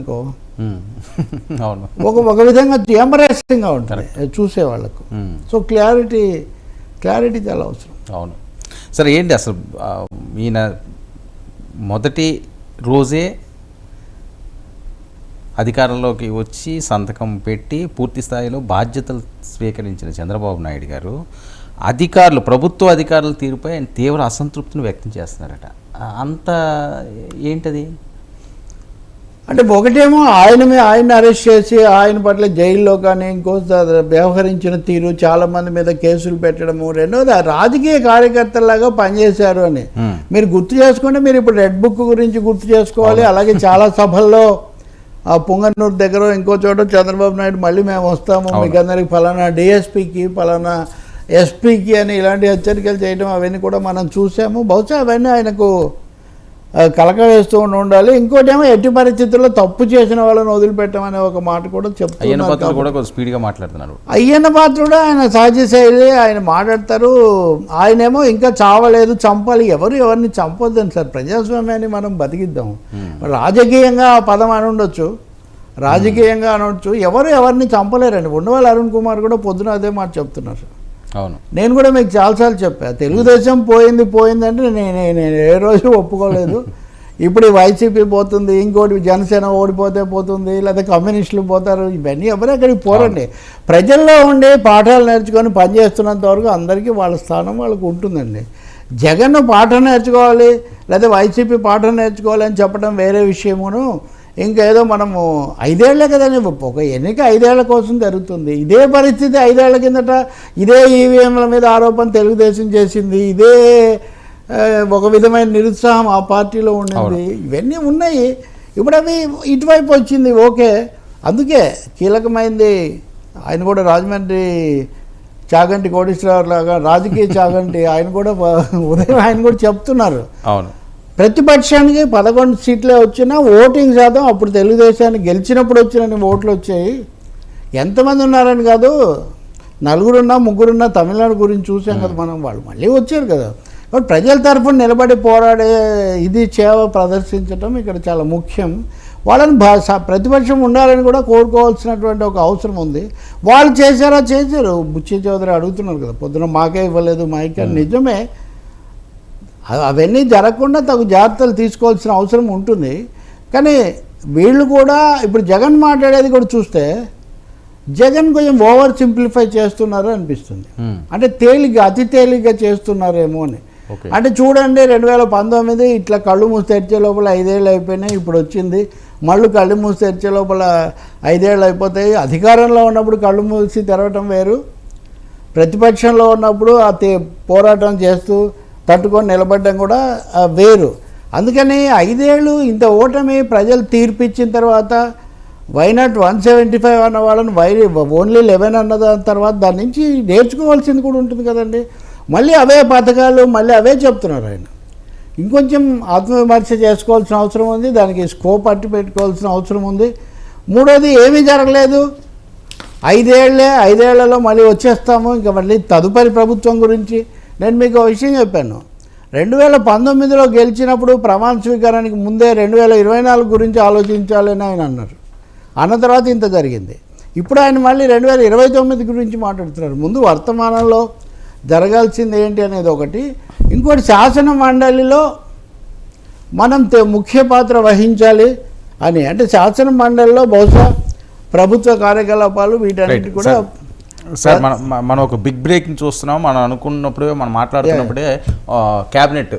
అనుకో అవును, ఒక విధంగా ఎంబరాసింగ్గా ఉంటుంది చూసే వాళ్ళకు. సో క్లారిటీ చాలా అవసరం. అవును. సరే, ఏంటి అసలు ఈయన మొదటి రోజే అధికారంలోకి వచ్చి సంతకం పెట్టి పూర్తి స్థాయిలో బాధ్యతలు స్వీకరించిన చంద్రబాబు నాయుడు గారు ప్రభుత్వ అధికారుల తీరుపై ఆయన తీవ్ర అసంతృప్తిని వ్యక్తం చేస్తున్నారట. అంత ఏంటది అంటే ఒకటేమో ఆయన అరెస్ట్ చేసి ఆయన పట్ల జైల్లో కానీ ఇంకో వ్యవహరించిన తీరు, చాలామంది మీద కేసులు పెట్టడము, రెండోది రాజకీయ కార్యకర్తలాగా పనిచేశారు అని మీరు గుర్తు చేసుకుంటే, మీరు ఇప్పుడు రెడ్ బుక్ గురించి గుర్తు చేసుకోవాలి. అలాగే చాలా సభల్లో ఆ పుంగనూరు దగ్గర ఇంకో చోట చంద్రబాబు నాయుడు మళ్ళీ మేము వస్తాము మీకు అందరికి ఫలానా డిఎస్పీకి ఫలానా ఎస్పీకి అని ఇలాంటి హెచ్చరికలు చేయడం అవన్నీ కూడా మనం చూసాము. బహుశా అవన్నీ ఆయనకు కలక వేస్తూ ఉండాలి. ఇంకోటేమో ఎట్టి పరిస్థితుల్లో తప్పు చేసిన వాళ్ళని వదిలిపెట్టమనే ఒక మాట కూడా మాట్లాడుతున్నారు. అయ్యన్న పాత్రుడు ఆయన సహజ శైలి, ఆయన మాట్లాడతారు. ఆయనేమో ఇంకా చావలేదు, చంపాలి. ఎవరిని చంపొద్దని సార్, ప్రజాస్వామ్యాన్ని మనం బతికిద్దాం. రాజకీయంగా ఆ పదం అని ఉండొచ్చు, రాజకీయంగా అనొచ్చు, ఎవరిని చంపలేరండి. ఉండవల్లి అరుణ్ కుమార్ కూడా పొద్దున అదే మాట చెప్తున్నారు. అవును, నేను కూడా మీకు చాలాసార్లు చెప్పాను, తెలుగుదేశం పోయిందంటే నేను ఏ రోజు ఒప్పుకోలేదు. ఇప్పుడు వైసీపీ పోతుంది, ఇంకోటి జనసేన ఓడిపోతే పోతుంది, లేదా కమ్యూనిస్టులు పోతారు, ఇవన్నీ ఎవరు అక్కడికి పోరండి. ప్రజల్లో ఉండే పాఠాలు నేర్చుకొని పనిచేస్తున్నంత వరకు అందరికీ వాళ్ళ స్థానం వాళ్ళకు ఉంటుందండి. జగన్ పాఠం నేర్చుకోవాలి లేదా వైసీపీ పాఠం నేర్చుకోవాలి అని చెప్పడం వేరే విషయమును. ఇంకేదో మనము 5 ఏళ్లే కదండి, ఒక ఎన్నిక 5 ఏళ్ల కోసం జరుగుతుంది. ఇదే పరిస్థితి 5 ఏళ్ల కిందట ఇదే ఈవీఎంల మీద ఆరోపణ తెలుగుదేశం చేసింది. ఇదే ఒక విధమైన నిరుత్సాహం ఆ పార్టీలో ఉండింది. ఇవన్నీ ఉన్నాయి. ఇప్పుడు అవి ఇటువైపు వచ్చింది. ఓకే, అందుకే కీలకమైంది. ఆయన కూడా రాజమండ్రి చాగంటి కోటేశ్వరరావు లాగా రాజకీయ చాగంటి ఆయన కూడా ఉదయం ఆయన కూడా చెప్తున్నారు. అవును, ప్రతిపక్షానికి 11 సీట్లే వచ్చినా ఓటింగ్ శాతం అప్పుడు తెలుగుదేశానికి గెలిచినప్పుడు వచ్చిన ఓట్లు వచ్చాయి. ఎంతమంది ఉన్నారని కాదు, 4 3 తమిళనాడు గురించి చూసాం కదా మనం. వాళ్ళు మళ్ళీ వచ్చారు కదా. కాబట్టి ప్రజల తరఫున నిలబడి పోరాడే ఇది చేవ ప్రదర్శించడం ఇక్కడ చాలా ముఖ్యం. వాళ్ళని ప్రతిపక్షం ఉండాలని కూడా కోరుకోవాల్సినటువంటి ఒక అవసరం ఉంది. వాళ్ళు చేశారు. బుచ్చి చౌదరి అడుగుతున్నారు కదా, పొద్దున మాకే ఇవ్వలేదు మైక్ అని. నిజమే, అవన్నీ జరగకుండా తగు జాగ్రత్తలు తీసుకోవాల్సిన అవసరం ఉంటుంది. కానీ వీళ్ళు కూడా ఇప్పుడు జగన్ మాట్లాడేది కూడా చూస్తే జగన్ కొంచెం ఓవర్ సింప్లిఫై చేస్తున్నారు అనిపిస్తుంది. అంటే అతి తేలిగ్గా చేస్తున్నారేమో అని. అంటే చూడండి, 2019 ఇట్లా కళ్ళు మూసి తెరిచే లోపల 5 ఏళ్ళు అయిపోయినాయి, ఇప్పుడు వచ్చింది. మళ్ళీ కళ్ళు మూసి తెరిచే లోపల 5 ఏళ్ళు అయిపోతాయి. అధికారంలో ఉన్నప్పుడు కళ్ళు మూసి తెరవటం వేరు, ప్రతిపక్షంలో ఉన్నప్పుడు పోరాటం చేస్తూ తట్టుకొని నిలబడడం కూడా వేరు. అందుకని 5 ఏళ్ళు ఇంత ఓటమి ప్రజలు తీర్పిచ్చిన తర్వాత వైనాట్ 175 అన్న వాళ్ళని ఓన్లీ 11 అన్న దాని తర్వాత దాని నుంచి నేర్చుకోవాల్సింది కూడా ఉంటుంది కదండి. మళ్ళీ అవే పథకాలు మళ్ళీ అవే చెప్తున్నారు ఆయన. ఇంకొంచెం ఆత్మవిమర్శ చేసుకోవాల్సిన అవసరం ఉంది, దానికి స్కోప్ అట్టి పెట్టుకోవాల్సిన అవసరం ఉంది. మూడోది, ఏమీ జరగలేదు, 5 ఏళ్లలో మళ్ళీ వచ్చేస్తాము, ఇంకా మళ్ళీ తదుపరి ప్రభుత్వం గురించి. నేను మీకు ఒక విషయం చెప్పాను, 2019లో గెలిచినప్పుడు ప్రమాణ స్వీకారానికి ముందే 2024 గురించి ఆలోచించాలని ఆయన అన్నారు. అన్న తర్వాత ఇంత జరిగింది. ఇప్పుడు ఆయన మళ్ళీ 2029 గురించి మాట్లాడుతున్నారు. ముందు వర్తమానంలో జరగాల్సింది ఏంటి అనేది ఒకటి. ఇంకోటి, శాసన మండలిలో మనం ముఖ్య పాత్ర వహించాలి అని. అంటే శాసన మండలిలో బహుశా ప్రభుత్వ కార్యకలాపాలు వీటన్నిటి కూడా. సార్, మనం ఒక బిగ్ బ్రేకింగ్ చూస్తున్నాం. మనం అనుకున్నప్పుడే, మనం మాట్లాడుతున్నప్పుడే క్యాబినెట్